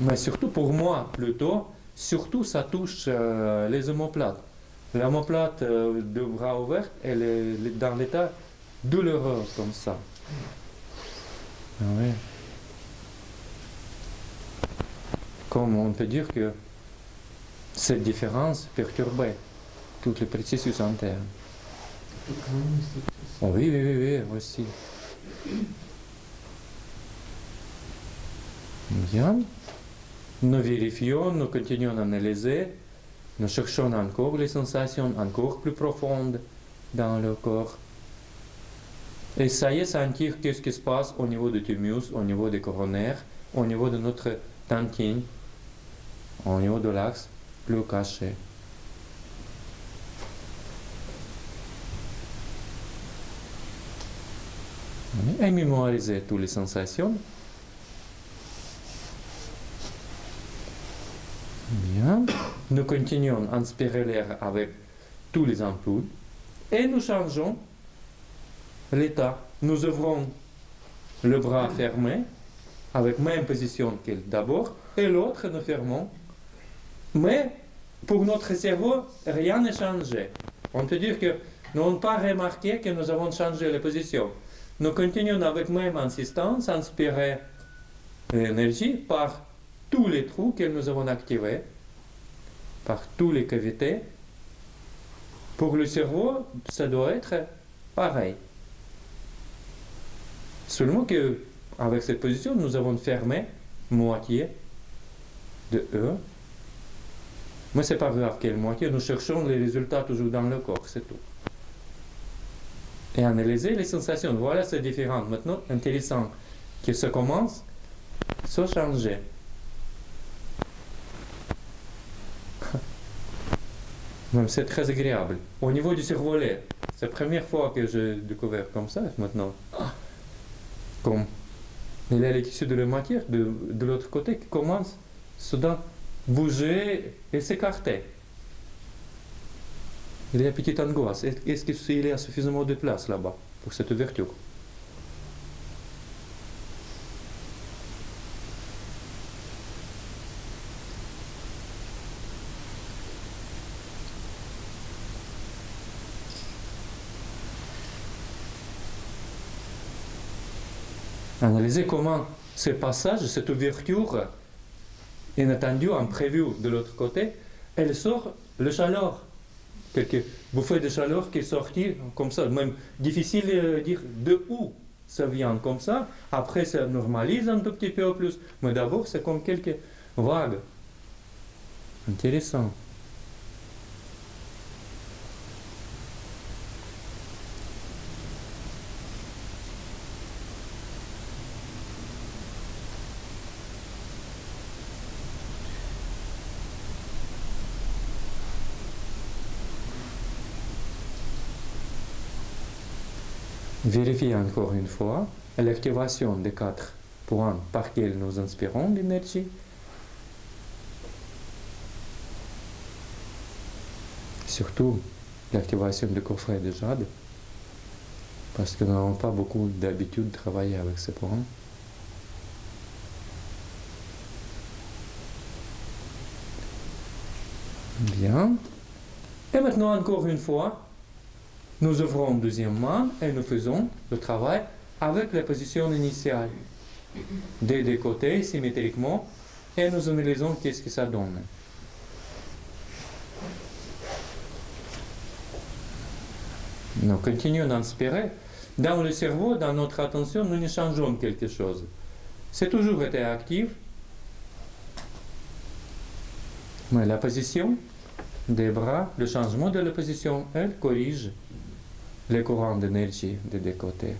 Mais surtout pour moi, plutôt, surtout ça touche les omoplates. L'omoplate de bras ouvert, elle est dans l'état douloureux comme ça. Ah oui. Comme on peut dire que cette différence perturbait tous les processus internes. Oh oui, oui, oui, oui, aussi. Bien. Nous vérifions, nous continuons à analyser, nous cherchons encore les sensations encore plus profondes dans le corps. Essayez de sentir qu'est-ce qui se passe au niveau du thymus, au niveau des coronaires, au niveau de notre tantine, au niveau de l'axe plus caché. Et mémorisez toutes les sensations. Bien. Nous continuons à inspirer l'air avec tous les ampoules et nous changeons l'état. Nous ouvrons le bras fermé avec la même position que d'abord et l'autre nous fermons. Mais pour notre cerveau, rien n'est changé. On peut dire que nous n'avons pas remarqué que nous avons changé la position. Nous continuons avec la même insistance à inspirer l'énergie par tous les trous que nous avons activés, par toutes les cavités. Pour le cerveau, ça doit être pareil. Seulement qu'avec cette position, nous avons fermé moitié de E. Mais ce n'est pas grave quelle moitié, nous cherchons les résultats toujours dans le corps, c'est tout. Et analyser les sensations, voilà, c'est différent. Maintenant, intéressant que ça commence à changer. Même c'est très agréable. Au niveau du cervelet, c'est la première fois que j'ai découvert comme ça maintenant. Comme il y a les tissus de la matière de l'autre côté qui commence soudain bouger et s'écarter. Il y a une petite angoisse. Est-ce qu'il y a suffisamment de place là-bas pour cette ouverture? Analysez comment ce passage, cette ouverture inattendue, imprévue de l'autre côté, elle sort le chaleur. Quelques bouffées de chaleur qui est sortie comme ça, même difficile de dire de où ça vient comme ça. Après, ça normalise un tout petit peu plus, mais d'abord, c'est comme quelques vagues. Intéressant. Vérifiez encore une fois l'activation des 4 points par lesquels nous inspirons l'énergie. Surtout l'activation du coffret de jade, parce que nous n'avons pas beaucoup d'habitude de travailler avec ces points. Bien. Et maintenant, encore une fois, nous ouvrons deuxième main et nous faisons le travail avec la position initiale. Des deux côtés, symétriquement, et nous analysons qu'est-ce que ça donne. Nous continuons d'inspirer. Dans le cerveau, dans notre attention, nous ne changeons quelque chose. C'est toujours été actif. Mais la position des bras, le changement de la position, elle corrige les courants d'énergie des deux côtés.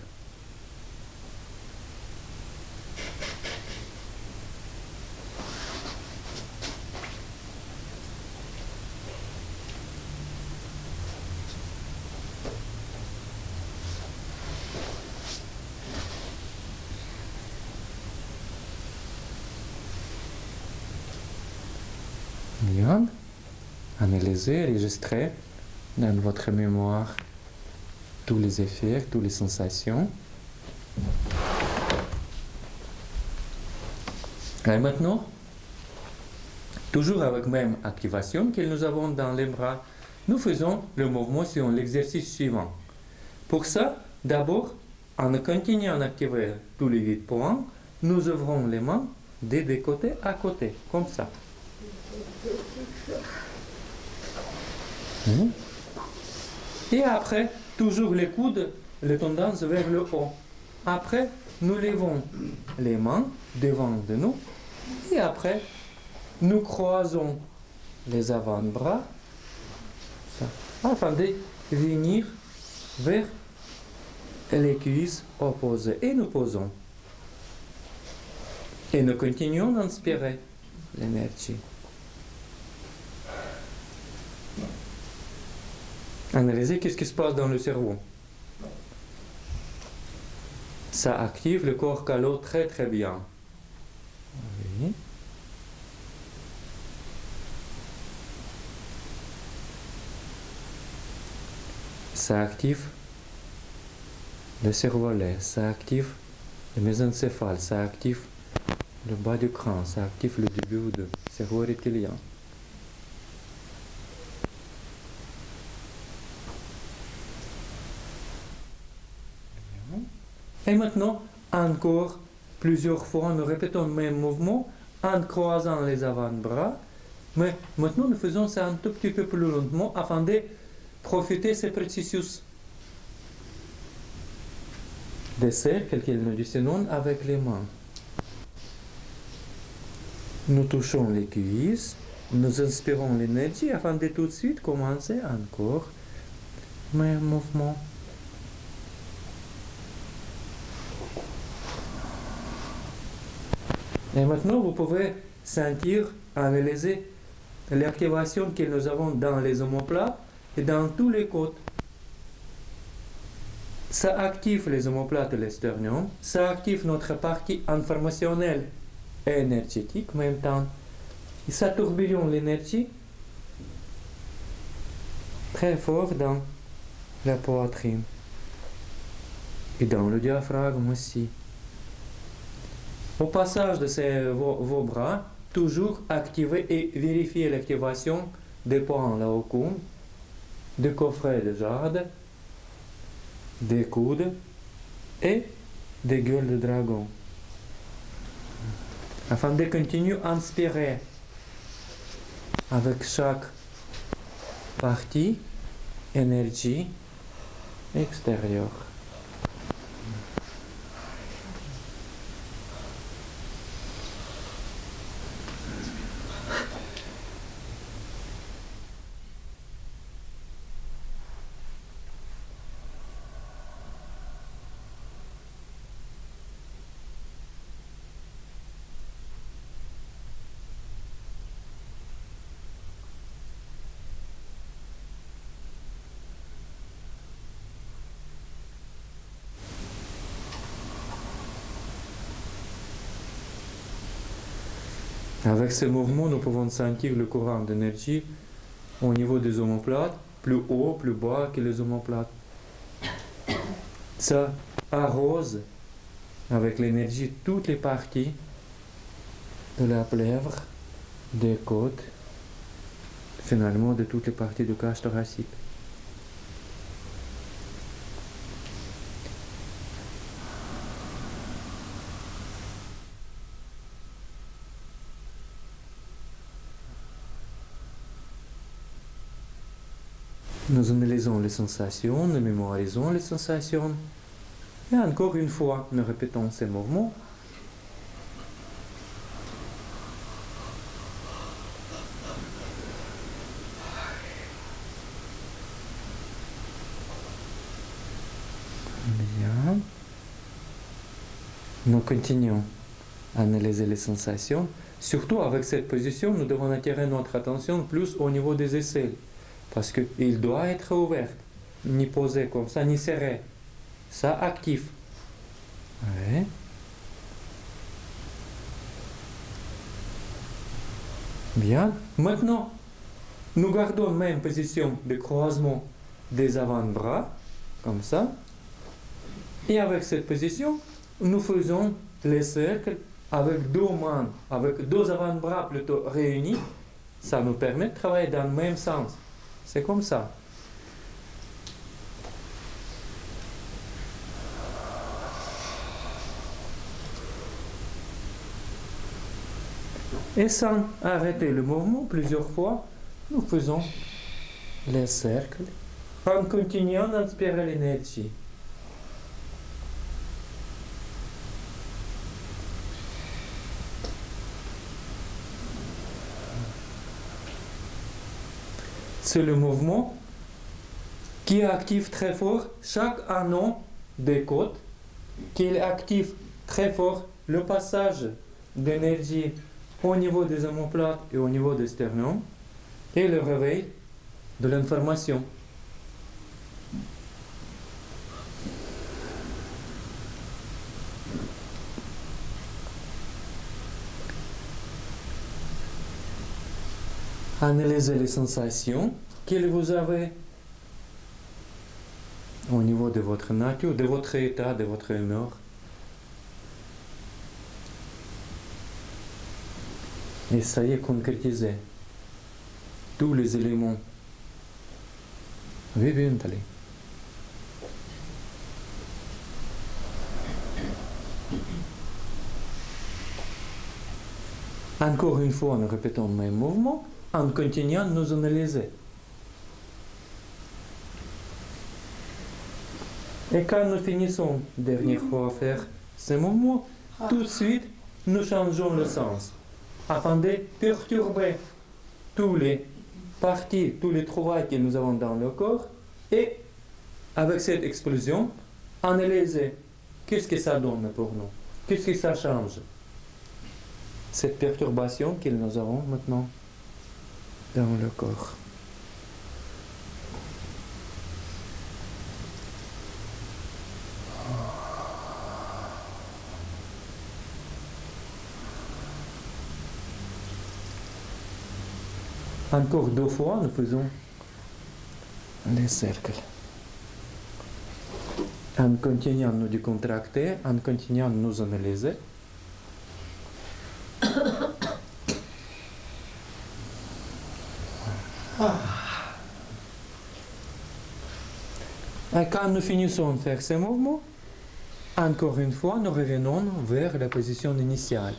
Bien. Analysez, enregistrez dans votre mémoire tous les effets, toutes les sensations. Et maintenant, Toujours avec même activation que nous avons dans les bras, nous faisons le mouvement sur l'exercice suivant. Pour ça, d'abord, en continuant à activer tous les 8 points, nous ouvrons les mains des deux côtés à côté, comme ça. Et après, toujours les coudes, les tendances vers le haut. Après, nous levons les mains devant de nous. Et après, nous croisons les avant-bras afin de venir vers les cuisses opposées. Et nous posons. Et nous continuons d'inspirer l'énergie. Analysez qu'est-ce qui se passe dans le cerveau. Ça active le corps calleux très très bien. Oui. Ça active le cervelet, ça active le mésencéphale, ça active le bas du crâne, ça active le début du cerveau reptilien. Et maintenant, encore plusieurs fois, nous répétons le même mouvement en croisant les avant-bras. Mais maintenant, nous faisons ça un tout petit peu plus lentement afin de profiter de ce processus de cercle que nous dessinons avec les mains. Nous touchons les cuisses, nous inspirons l'énergie afin de tout de suite commencer encore le même mouvement. Et maintenant, vous pouvez sentir, analyser l'activation que nous avons dans les omoplates et dans tous les côtes. Ça active les omoplates et les sternums, ça active notre partie informationnelle et énergétique en même temps. Et ça tourbillonne l'énergie très fort dans la poitrine et dans le diaphragme aussi. Au passage de vos bras, toujours activer et vérifier l'activation des points là au cou, des coffrets de jade, des coudes et des gueules de dragon. Afin de continuer à inspirer avec chaque partie énergie extérieure. Avec ce mouvement, nous pouvons sentir le courant d'énergie au niveau des omoplates, plus haut, plus bas que les omoplates. Ça arrose avec l'énergie toutes les parties de la plèvre, des côtes, finalement de toutes les parties du cage thoracique. Nous analysons les sensations, nous mémorisons les sensations. Et encore une fois, nous répétons ces mouvements. Bien. Nous continuons à analyser les sensations. Surtout avec cette position, nous devons attirer notre attention plus au niveau des aisselles. Parce qu'il doit être ouvert, ni posé comme ça, ni serré. Ça active. Ouais. Bien. Maintenant, nous gardons la même position de croisement des avant-bras, comme ça. Et avec cette position, nous faisons les cercles avec deux mains, avec deux avant-bras plutôt réunis, ça nous permet de travailler dans le même sens. C'est comme ça. Et sans arrêter le mouvement plusieurs fois, nous faisons les cercles en continuant d'inspirer l'énergie. C'est le mouvement qui active très fort chaque anneau des côtes, qui active très fort le passage d'énergie au niveau des omoplates et au niveau des sternums, et le réveil de l'information. Analysez les sensations que vous avez au niveau de votre nature, de votre état, de votre humeur. Essayez de concrétiser tous les éléments viviently. Encore une fois, nous répétons le même mouvement en continuant de nous analyser. Et quand nous finissons dernière fois à faire ce mouvement, tout de suite, nous changeons le sens afin de perturber tous les parties, tous les trouvailles que nous avons dans le corps et avec cette explosion, analyser qu'est-ce que ça donne pour nous, qu'est-ce que ça change. Cette perturbation que nous avons maintenant dans le corps. Encore 2 fois, nous faisons les cercles. En continuant de nous décontracter, en continuant de nous analyser. Et quand nous finissons de faire ces mouvements, encore une fois, nous revenons vers la position initiale,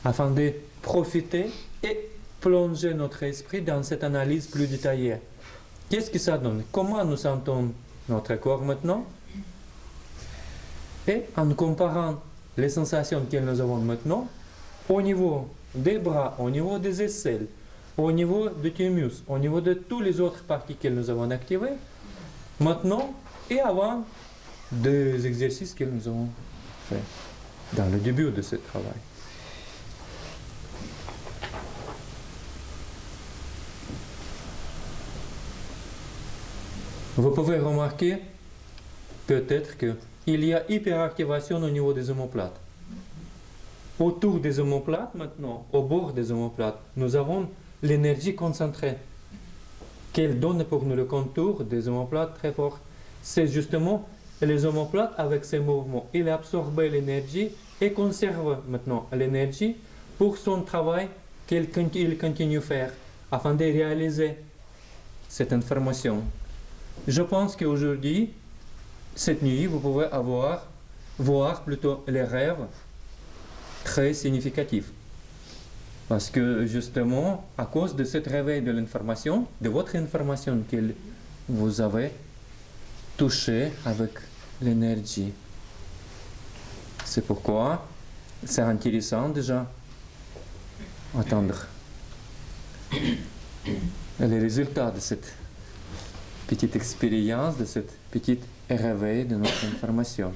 afin de profiter et plonger notre esprit dans cette analyse plus détaillée. Qu'est-ce que ça donne? Comment nous sentons notre corps maintenant? Et en comparant les sensations que nous avons maintenant au niveau des bras, au niveau des aisselles, au niveau du thymus, au niveau de toutes les autres parties que nous avons activées, maintenant et avant des exercices que nous avons faits dans le début de ce travail. Vous pouvez remarquer peut-être qu'il y a hyperactivation au niveau des omoplates. Autour des omoplates maintenant, au bord des omoplates, nous avons l'énergie concentrée qu'elle donne pour nous le contour des omoplates très fort. C'est justement les omoplates avec ces mouvements. Il absorbe l'énergie et conserve maintenant l'énergie pour son travail qu'il continue à faire afin de réaliser cette information. Je pense qu'aujourd'hui, cette nuit, vous pouvez voir plutôt les rêves très significatifs. Parce que justement, à cause de ce réveil de l'information, de votre information que vous avez touchée avec l'énergie. C'est pourquoi c'est intéressant déjà attendre les résultats de cette petite expérience, de cette petite réveil de notre information.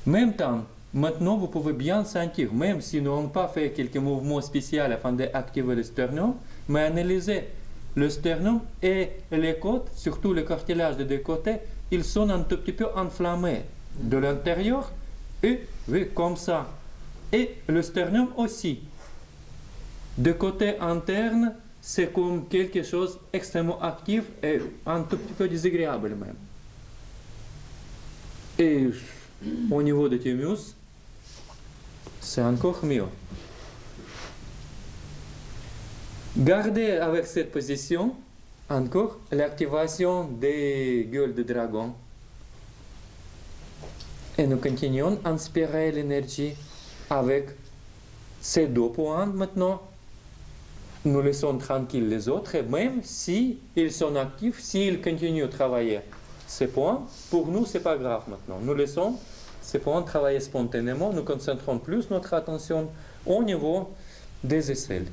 En même temps, maintenant vous pouvez bien sentir, même si nous n'avons pas fait quelques mouvements spéciaux afin d'activer le sternum, mais analyser le sternum et les côtes, surtout le cartilage des deux côtés, ils sont un tout petit peu enflammés de l'intérieur, et oui, comme ça. Et le sternum aussi. De côté interne, c'est comme quelque chose d'extrêmement actif et un tout petit peu désagréable même. Et au niveau du thymus, c'est encore mieux. Gardez avec cette position encore l'activation des gueules de dragon. Et nous continuons à inspirer l'énergie avec ces deux points maintenant. Nous laissons tranquilles les autres, et même si ils sont actifs, s'ils continuent à travailler ces points, pour nous, ce n'est pas grave maintenant. Nous laissons ces points travailler spontanément, nous concentrons plus notre attention au niveau des aisselles.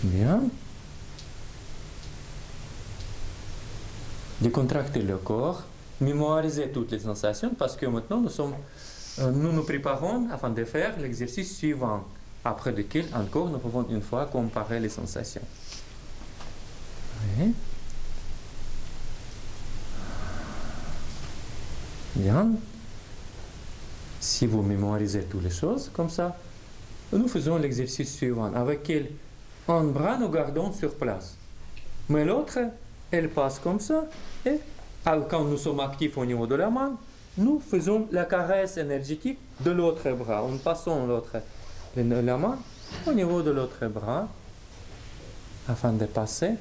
Bien. Décontractez le corps, mémorisez toutes les sensations parce que maintenant nous nous préparons afin de faire l'exercice suivant, après lequel encore nous pouvons une fois comparer les sensations. Oui. Bien. Si vous mémorisez toutes les choses comme ça, nous faisons l'exercice suivant, avec un bras nous gardons sur place, mais l'autre, elle passe comme ça, et quand nous sommes actifs au niveau de la main, nous faisons la caresse énergétique de l'autre bras, en passant la main au niveau de l'autre bras, afin de passer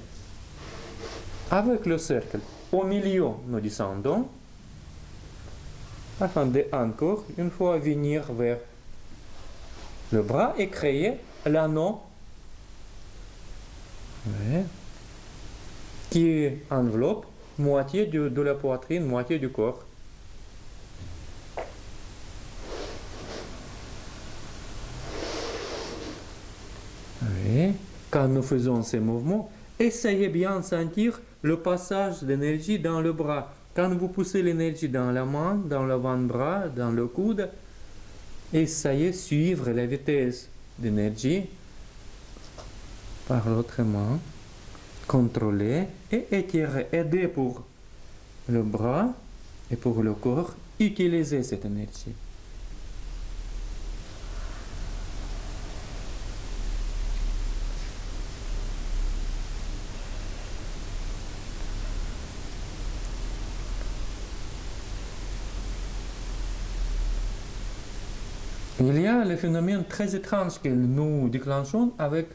avec le cercle. Au milieu, nous descendons, afin de encore une fois venir vers le bras et créer l'anneau qui enveloppe moitié de la poitrine, moitié du corps. Oui. Quand nous faisons ces mouvements, essayez bien de sentir le passage d'énergie dans le bras. Quand vous poussez l'énergie dans la main, dans l'avant-bras, dans le coude, essayez de suivre la vitesse d'énergie par l'autre main. Contrôler et étirer, aider pour le bras et pour le corps, utiliser cette énergie. Il y a le phénomène très étrange que nous déclenchons avec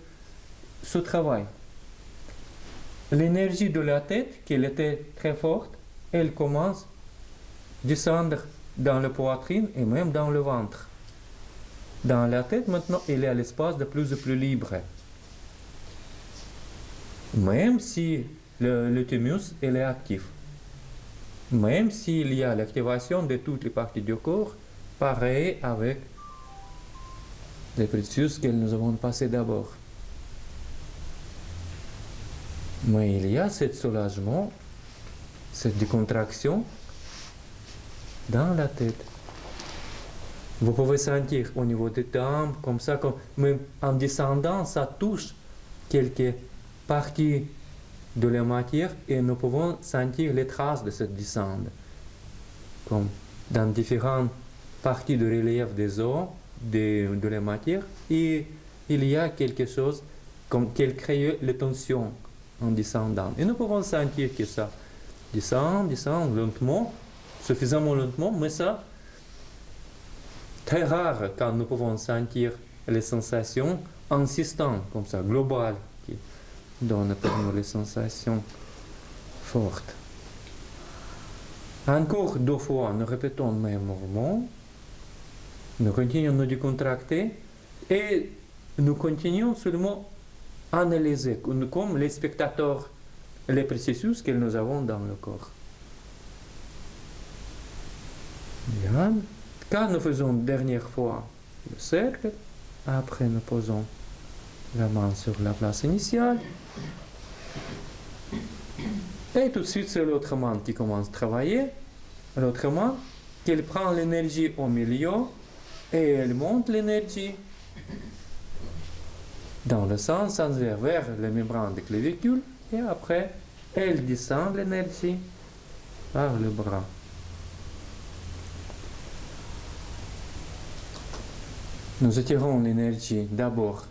ce travail. L'énergie de la tête, qui était très forte, elle commence à descendre dans la poitrine et même dans le ventre. Dans la tête, maintenant, il y a l'espace de plus en plus libre. Même si le thymus il est actif. Même s'il y a l'activation de toutes les parties du corps, pareil avec les processus que nous avons passés d'abord. Mais il y a ce soulagement, cette décontraction dans la tête. Vous pouvez sentir au niveau des tempes, comme ça, même en descendant, ça touche quelques parties de la matière et nous pouvons sentir les traces de cette descente. Comme dans différentes parties de relief des os, de la matière, et il y a quelque chose comme qu'elle crée les tensions en descendant. Et nous pouvons sentir que ça descend lentement, suffisamment lentement, mais ça, très rare quand nous pouvons sentir les sensations insistantes, comme ça, globales, qui donnent pour nous les sensations fortes. Encore 2 fois, nous répétons le même mouvement, nous continuons de décontracter et nous continuons seulement analyser comme les spectateurs les processus que nous avons dans le corps. Bien. Quand nous faisons une dernière fois le cercle, après nous posons la main sur la place initiale, et tout de suite c'est l'autre main qui commence à travailler, l'autre main qui prend l'énergie au milieu et elle monte l'énergie dans le sens inverse vers la membrane de clavicule et après elle descend l'énergie par le bras. Nous attirons l'énergie d'abord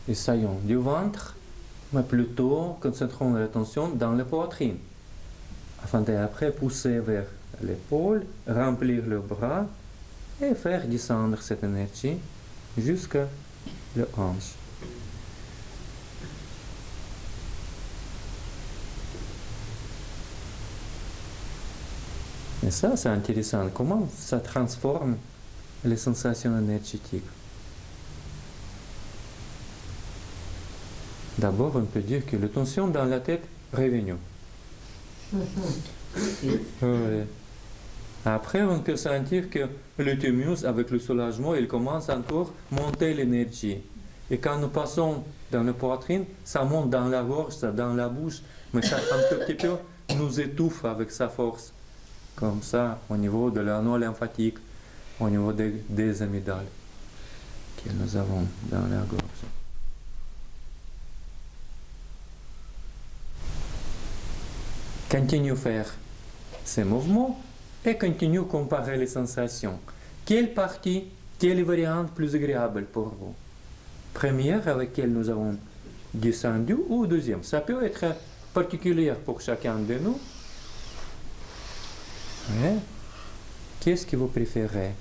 essayons du ventre, mais plutôt concentrons l'attention dans la poitrine, afin d'après pousser vers l'épaule, remplir le bras et faire descendre cette énergie jusqu'à le hanche. Et ça, c'est intéressant. Comment ça transforme les sensations énergétiques? D'abord, on peut dire que la tension dans la tête est revenue. Ouais. Après, on peut sentir que le thymus, avec le soulagement, il commence encore à monter l'énergie. Et quand nous passons dans la poitrine, ça monte dans la gorge, ça dans la bouche, mais ça un tout petit peu nous étouffe avec sa force. Comme ça, au niveau de l'anneau lymphatique, au niveau des amygdales que nous avons dans la gorge. Continue à faire ces mouvements et continue à comparer les sensations. Quelle partie, quelle variante plus agréable pour vous? Première avec laquelle nous avons descendu ou deuxième? Ça peut être particulier pour chacun de nous. Ouais. Qu'est-ce que vous préférez?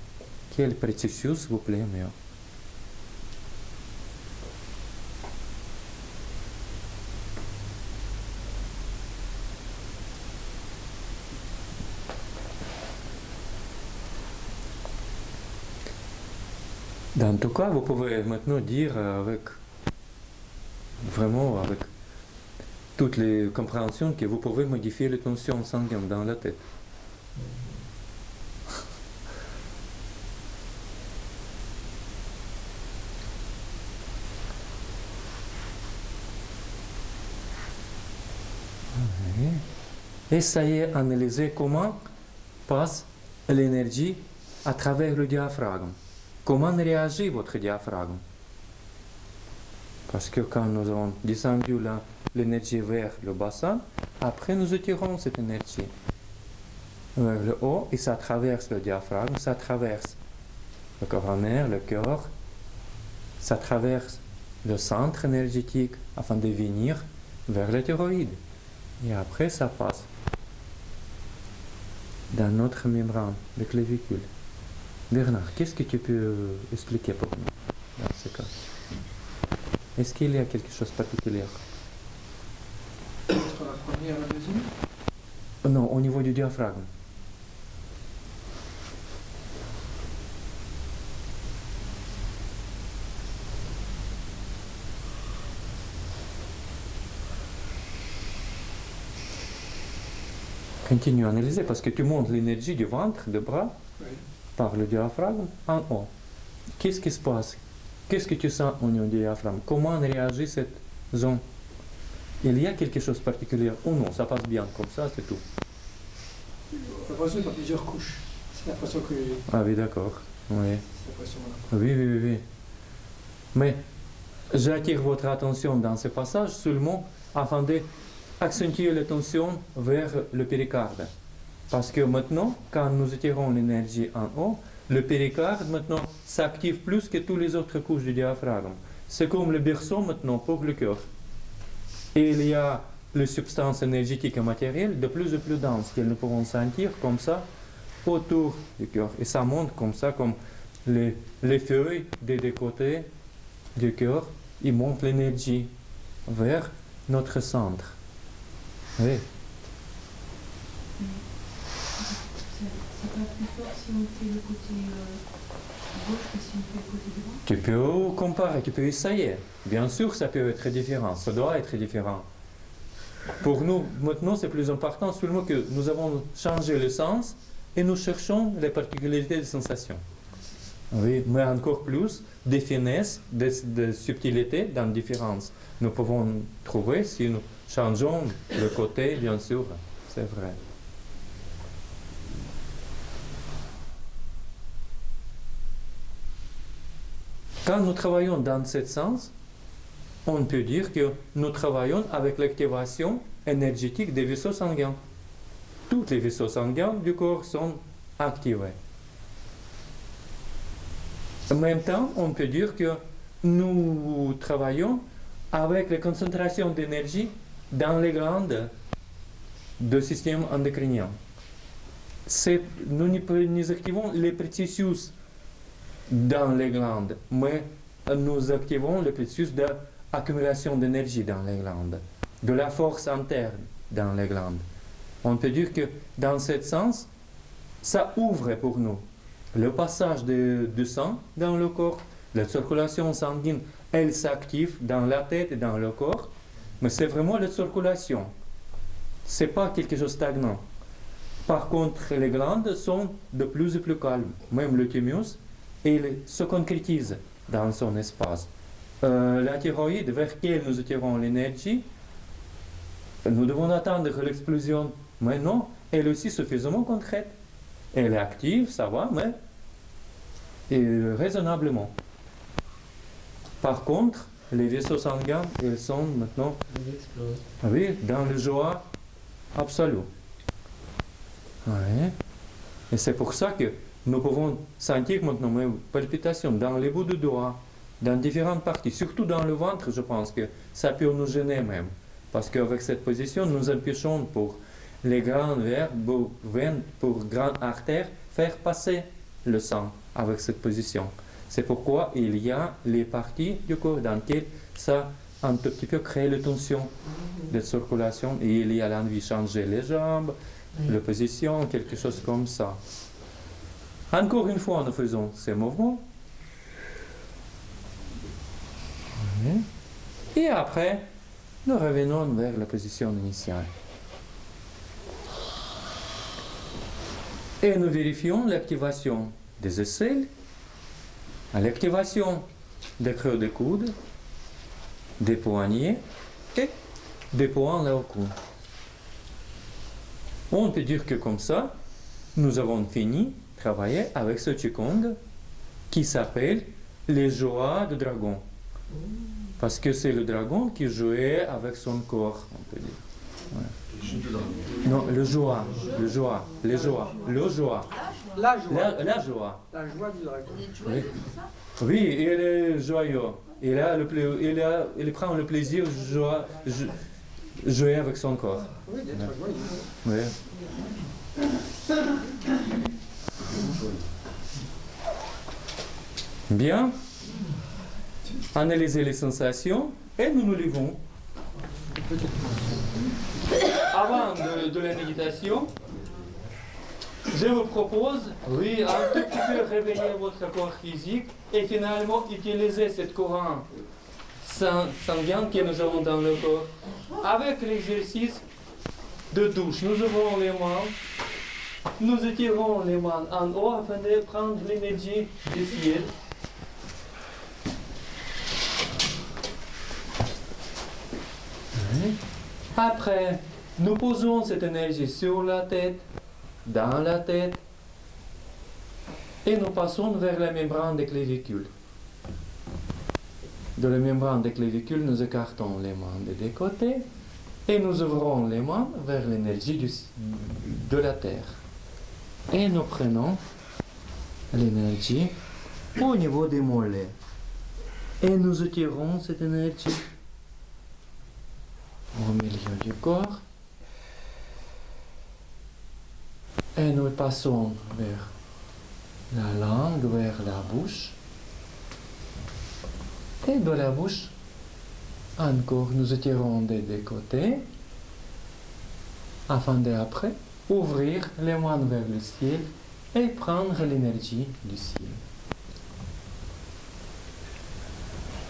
Quel processus vous plaît mieux? Dans tout cas, vous pouvez maintenant dire avec toutes les compréhensions que vous pouvez modifier les tensions sanguines dans la tête. Essayez d'analyser comment passe l'énergie à travers le diaphragme. Comment réagit votre diaphragme? Parce que quand nous avons descendu l'énergie vers le bassin, après nous étirons cette énergie vers le haut et ça traverse le diaphragme, ça traverse le coronaire, le cœur, ça traverse le centre énergétique afin de venir vers le thyroïde. Et après ça passe dans notre membrane, le clavicule. Bernard, qu'est-ce que tu peux expliquer pour nous dans ce cas? Est-ce qu'il y a quelque chose de particulier? Entre la première et la deuxième? Non, au niveau du diaphragme. Continue à analyser parce que tu montes l'énergie du ventre, du bras, Oui. par le diaphragme en haut. Qu'est-ce qui se passe? Qu'est-ce que tu sens au niveau du diaphragme? Comment réagit cette zone? Il y a quelque chose de particulier ou non? Ça passe bien comme ça, c'est tout. Ça passe par plusieurs couches. C'est l'impression que. Ah oui, d'accord. Oui. C'est l'impression-là. Oui. Mais j'attire votre attention dans ce passage seulement afin d'accentuer l'attention vers le péricarde. Parce que maintenant, quand nous étirons l'énergie en haut, le péricarde maintenant s'active plus que toutes les autres couches du diaphragme. C'est comme le berceau maintenant pour le cœur. Et il y a les substances énergétiques et matérielles de plus en plus denses que nous pouvons sentir comme ça autour du cœur. Et ça monte comme ça, comme les feuilles des deux côtés du cœur, ils montent l'énergie vers notre centre. Oui. C'est pas plus fort si on fait le côté gauche que si on fait le côté droit? Tu peux comparer, tu peux essayer. Bien sûr, ça peut être différent, ça doit être différent. Pour nous, maintenant, c'est plus important seulement que nous avons changé le sens et nous cherchons les particularités des sensations. Oui, mais encore plus, des finesses, des subtilités dans la différence. Nous pouvons trouver si nous changeons le côté, bien sûr, c'est vrai. Quand nous travaillons dans ce sens, on peut dire que nous travaillons avec l'activation énergétique des vaisseaux sanguins. Tous les vaisseaux sanguins du corps sont activés. En même temps, on peut dire que nous travaillons avec la concentration d'énergie dans les glandes du système endocrinien. Nous activons les processus dans les glandes, mais nous activons le processus d'accumulation d'énergie dans les glandes, de la force interne dans les glandes. On peut dire que dans ce sens, ça ouvre pour nous le passage du sang dans le corps, la circulation sanguine, elle s'active dans la tête et dans le corps, mais c'est vraiment la circulation. Ce n'est pas quelque chose de stagnant. Par contre, les glandes sont de plus en plus calmes. Même le thymus, il se concrétise dans son espace. La thyroïde, vers laquelle nous attirons l'énergie, nous devons attendre l'explosion. Mais non, elle est aussi suffisamment concrète. Elle est active, ça va, mais raisonnablement. Par contre, les vaisseaux sanguins, ils sont maintenant dans le joie absolue. Ouais. Et c'est pour ça que nous pouvons sentir maintenant une palpitation dans les bouts du doigt, dans différentes parties, surtout dans le ventre, je pense que ça peut nous gêner même. Parce qu'avec cette position, nous empêchons pour les grandes veines, pour grandes artères, faire passer le sang avec cette position. C'est pourquoi il y a les parties du corps dans lesquelles ça un tout petit peu crée la tension de circulation et il y a l'envie de changer les jambes, la position, quelque chose comme ça. Encore une fois, nous faisons ces mouvements. Et après, nous revenons vers la position initiale. Et nous vérifions l'activation des aisselles, l'activation des creux des coudes, des poignets et des poings là au cou. On peut dire que comme ça, nous avons fini de travailler avec ce Qigong qui s'appelle les joies du dragon. Parce que c'est le dragon qui jouait avec son corps, on peut dire. Ouais. Non, le joie. La joie. La joie. La joie. La joie du dragon. Oui, oui, il est joyeux. Il prend le plaisir de jouer avec son corps. Oui, d'être joyeux. Oui. Bien. Analysez les sensations et nous nous levons. Avant de la méditation, je vous propose, oui, un tout petit peu réveiller votre corps physique et finalement utiliser ce courant sanguin que nous avons dans le corps avec l'exercice de douche. Nous ouvrons les mains, nous étirons les mains en haut afin de prendre l'énergie du ciel. Après, nous posons cette énergie sur la tête, dans la tête, et nous passons vers la membrane des clavicules. De la membrane des clavicules, nous écartons les mains des deux côtés et nous ouvrons les mains vers l'énergie de la terre. Et nous prenons l'énergie au niveau des mollets. Et nous étirons cette énergie au milieu du corps. Et nous passons vers la langue, vers la bouche. Et de la bouche, encore, nous étirons des deux côtés, afin d'après ouvrir les mains vers le ciel et prendre l'énergie du ciel.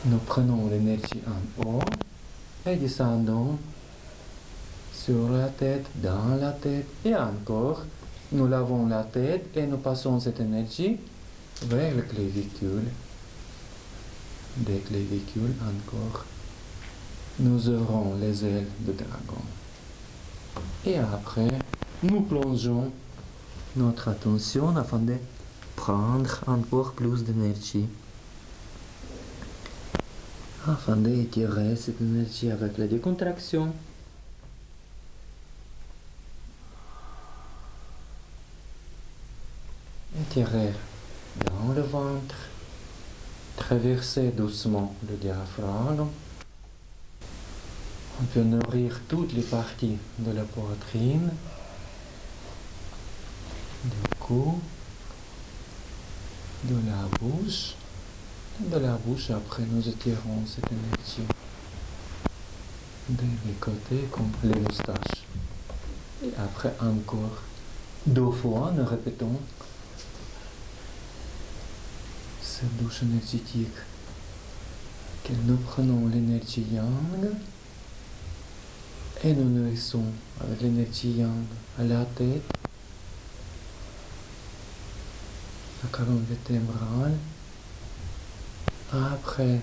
Nous prenons l'énergie en haut et descendons sur la tête, dans la tête, et encore, nous lavons la tête et nous passons cette énergie vers les clavicules. Des clavicules encore. Nous ouvrons les ailes du dragon. Et après, nous plongeons notre attention afin de prendre encore plus d'énergie. Afin d'étirer cette énergie avec la décontraction. Étirer dans le ventre. Traverser doucement le diaphragme. On peut nourrir toutes les parties de la poitrine, du cou, de la bouche. Et de la bouche, après, nous étirons cette énergie des côtés comme les moustaches. Et après, encore 2 fois, nous répétons cette douche énergétique. Que nous prenons l'énergie yang et nous nourrissons avec l'énergie yang à la tête, la colonne vertébrale. Après,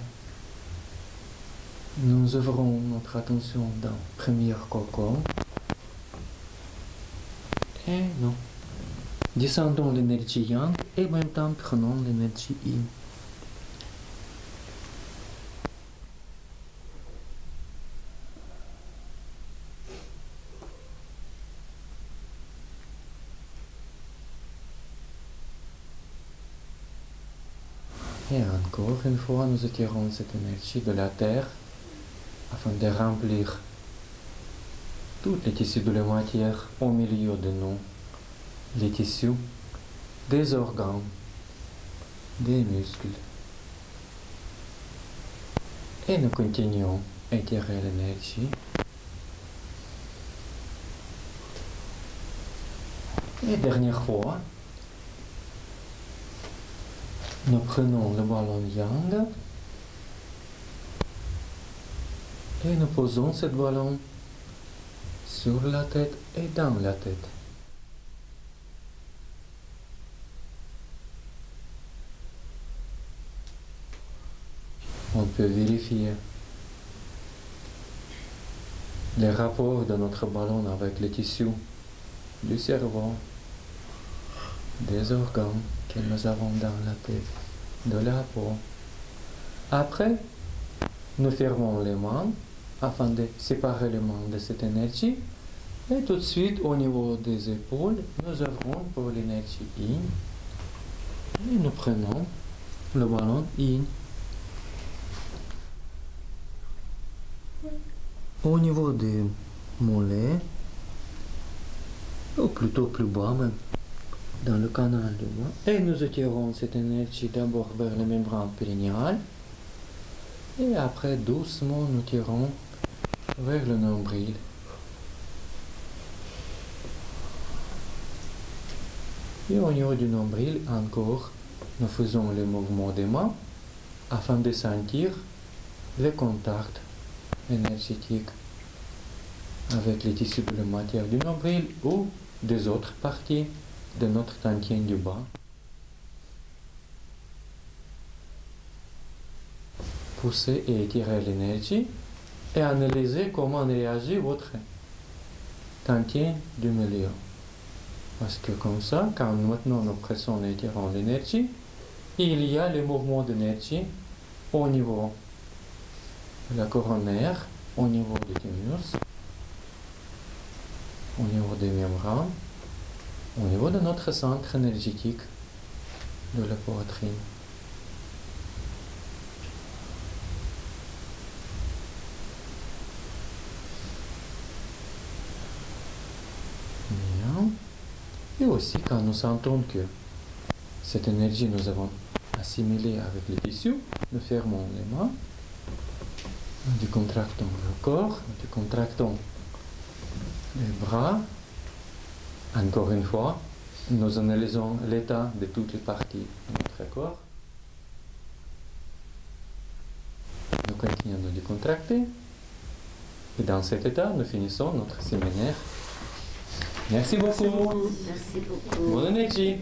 nous ouvrons notre attention dans le premier cocon et nous descendons l'énergie yang et en même temps prenons l'énergie yin. Et encore une fois, nous étirons cette énergie de la terre afin de remplir tous les tissus de la matière au milieu de nous, les tissus, des organes, des muscles. Et nous continuons à étirer l'énergie. Et dernière fois, nous prenons le ballon yang et nous posons ce ballon sur la tête et dans la tête. On peut vérifier les rapports de notre ballon avec les tissus du cerveau, des organes que nous avons dans la tête, de la peau. Après, nous fermons les mains afin de séparer les mains de cette énergie. Et tout de suite, au niveau des épaules, nous ouvrons pour l'énergie yin. Et nous prenons le ballon yin. Au niveau des mollets, ou plutôt plus bas même, dans le canal du bas, et nous étirons cette énergie d'abord vers la membrane périnéale, et après doucement nous tirons vers le nombril. Et au niveau du nombril, encore, nous faisons le mouvement des mains afin de sentir le contact énergétique avec les tissus de la matière du nombril ou des autres parties de notre tantien du bas. Poussez et étirez l'énergie et analysez comment réagit votre tantien du milieu. Parce que comme ça, quand maintenant nous pressons et étirons l'énergie, il y a le mouvement d'énergie au niveau de la coronaire, au niveau du thymus, au niveau des membranes, au niveau de notre centre énergétique de la poitrine. Bien. Et aussi quand nous sentons que cette énergie nous avons assimilée avec les tissus, nous fermons les mains, nous décontractons le corps, nous décontractons les bras. Encore une fois, nous analysons l'état de toutes les parties de notre corps. Nous continuons de décontracter. Et dans cet état, nous finissons notre séminaire. Merci beaucoup. Merci beaucoup. Bonne énergie.